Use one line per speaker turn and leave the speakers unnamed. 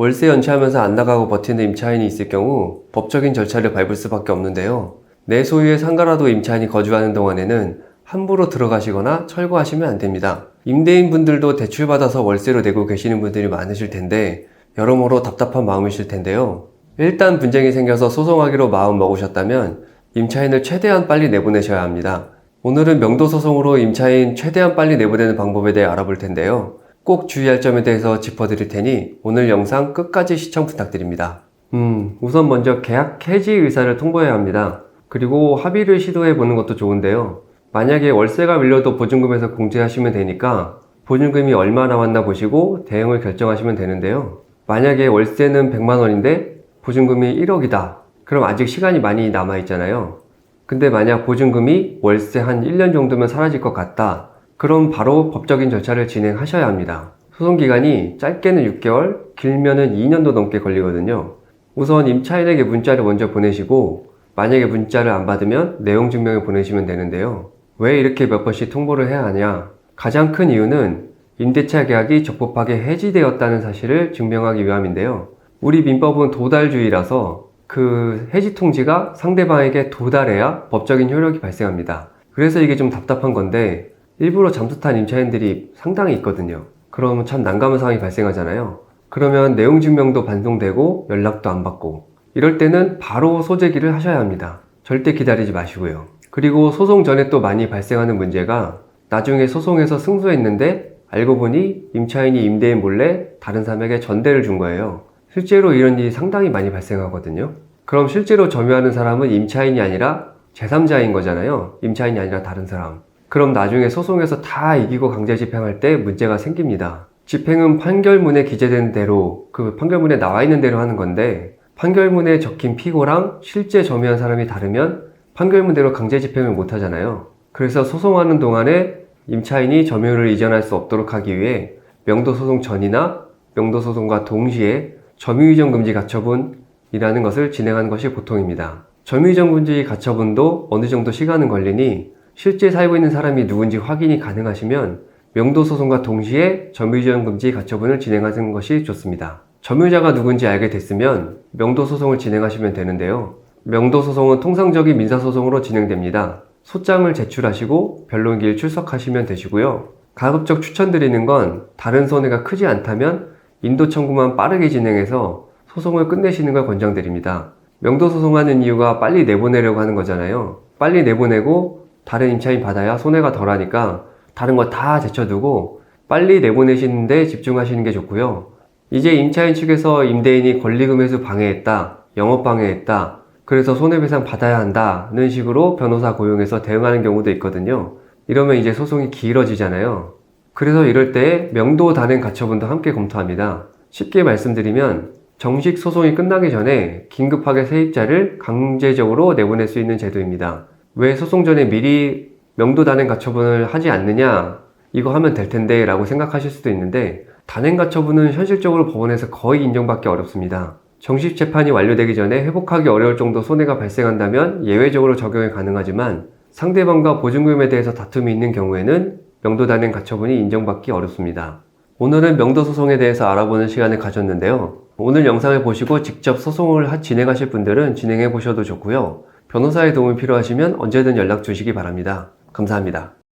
월세 연체하면서 안 나가고 버티는 임차인이 있을 경우 법적인 절차를 밟을 수밖에 없는데요. 내 소유의 상가라도 임차인이 거주하는 동안에는 함부로 들어가시거나 철거하시면 안 됩니다. 임대인 분들도 대출받아서 월세로 내고 계시는 분들이 많으실 텐데 여러모로 답답한 마음이실 텐데요. 일단 분쟁이 생겨서 소송하기로 마음 먹으셨다면 임차인을 최대한 빨리 내보내셔야 합니다. 오늘은 명도소송으로 임차인 최대한 빨리 내보내는 방법에 대해 알아볼 텐데요. 꼭 주의할 점에 대해서 짚어드릴 테니 오늘 영상 끝까지 시청 부탁드립니다. 우선 먼저 계약 해지 의사를 통보해야 합니다. 그리고 합의를 시도해 보는 것도 좋은데요. 만약에 월세가 밀려도 보증금에서 공제하시면 되니까 보증금이 얼마 나왔나 보시고 대응을 결정하시면 되는데요. 만약에 월세는 100만원인데 보증금이 1억이다. 그럼 아직 시간이 많이 남아있잖아요. 근데 만약 보증금이 월세 한 1년 정도면 사라질 것 같다. 그럼 바로 법적인 절차를 진행하셔야 합니다. 소송기간이 짧게는 6개월, 길면은 2년도 넘게 걸리거든요. 우선 임차인에게 문자를 먼저 보내시고 만약에 문자를 안 받으면 내용 증명을 보내시면 되는데요. 왜 이렇게 몇 번씩 통보를 해야 하냐? 가장 큰 이유는 임대차 계약이 적법하게 해지되었다는 사실을 증명하기 위함인데요. 우리 민법은 도달주의라서 그 해지 통지가 상대방에게 도달해야 법적인 효력이 발생합니다. 그래서 이게 좀 답답한 건데 일부러 잠수탄 임차인들이 상당히 있거든요. 그럼 참 난감한 상황이 발생하잖아요. 그러면 내용 증명도 반송되고 연락도 안 받고 이럴 때는 바로 소재기를 하셔야 합니다. 절대 기다리지 마시고요. 그리고 소송 전에 또 많이 발생하는 문제가 나중에 소송에서 승소했는데 알고 보니 임차인이 임대인 몰래 다른 사람에게 전대를 준 거예요. 실제로 이런 일이 상당히 많이 발생하거든요. 그럼 실제로 점유하는 사람은 임차인이 아니라 제3자인 거잖아요. 임차인이 아니라 다른 사람. 그럼 나중에 소송에서 다 이기고 강제 집행할 때 문제가 생깁니다. 집행은 판결문에 기재된 대로 그 판결문에 나와 있는 대로 하는 건데 판결문에 적힌 피고랑 실제 점유한 사람이 다르면 판결문대로 강제 집행을 못 하잖아요. 그래서 소송하는 동안에 임차인이 점유를 이전할 수 없도록 하기 위해 명도소송 전이나 명도소송과 동시에 점유이전금지 가처분이라는 것을 진행하는 것이 보통입니다. 점유이전금지 가처분도 어느 정도 시간은 걸리니 실제 살고 있는 사람이 누군지 확인이 가능하시면 명도소송과 동시에 점유이전금지 가처분을 진행하는 것이 좋습니다. 점유자가 누군지 알게 됐으면 명도소송을 진행하시면 되는데요. 명도소송은 통상적인 민사소송으로 진행됩니다. 소장을 제출하시고 변론기일 출석하시면 되시고요. 가급적 추천드리는 건 다른 손해가 크지 않다면 인도 청구만 빠르게 진행해서 소송을 끝내시는 걸 권장드립니다. 명도소송하는 이유가 빨리 내보내려고 하는 거잖아요. 빨리 내보내고 다른 임차인 받아야 손해가 덜하니까 다른 거 다 제쳐두고 빨리 내보내시는 데 집중하시는 게 좋고요. 이제 임차인 측에서 임대인이 권리금 회수 방해했다, 영업 방해했다, 그래서 손해배상 받아야 한다는 식으로 변호사 고용해서 대응하는 경우도 있거든요. 이러면 이제 소송이 길어지잖아요. 그래서 이럴 때 명도 단행 가처분도 함께 검토합니다. 쉽게 말씀드리면 정식 소송이 끝나기 전에 긴급하게 세입자를 강제적으로 내보낼 수 있는 제도입니다. 왜 소송 전에 미리 명도 단행 가처분을 하지 않느냐, 이거 하면 될 텐데 라고 생각하실 수도 있는데 단행 가처분은 현실적으로 법원에서 거의 인정받기 어렵습니다. 정식 재판이 완료되기 전에 회복하기 어려울 정도 손해가 발생한다면 예외적으로 적용이 가능하지만 상대방과 보증금에 대해서 다툼이 있는 경우에는 명도 단행 가처분이 인정받기 어렵습니다. 오늘은 명도소송에 대해서 알아보는 시간을 가졌는데요. 오늘 영상을 보시고 직접 소송을 진행하실 분들은 진행해 보셔도 좋고요. 변호사의 도움이 필요하시면 언제든 연락 주시기 바랍니다. 감사합니다.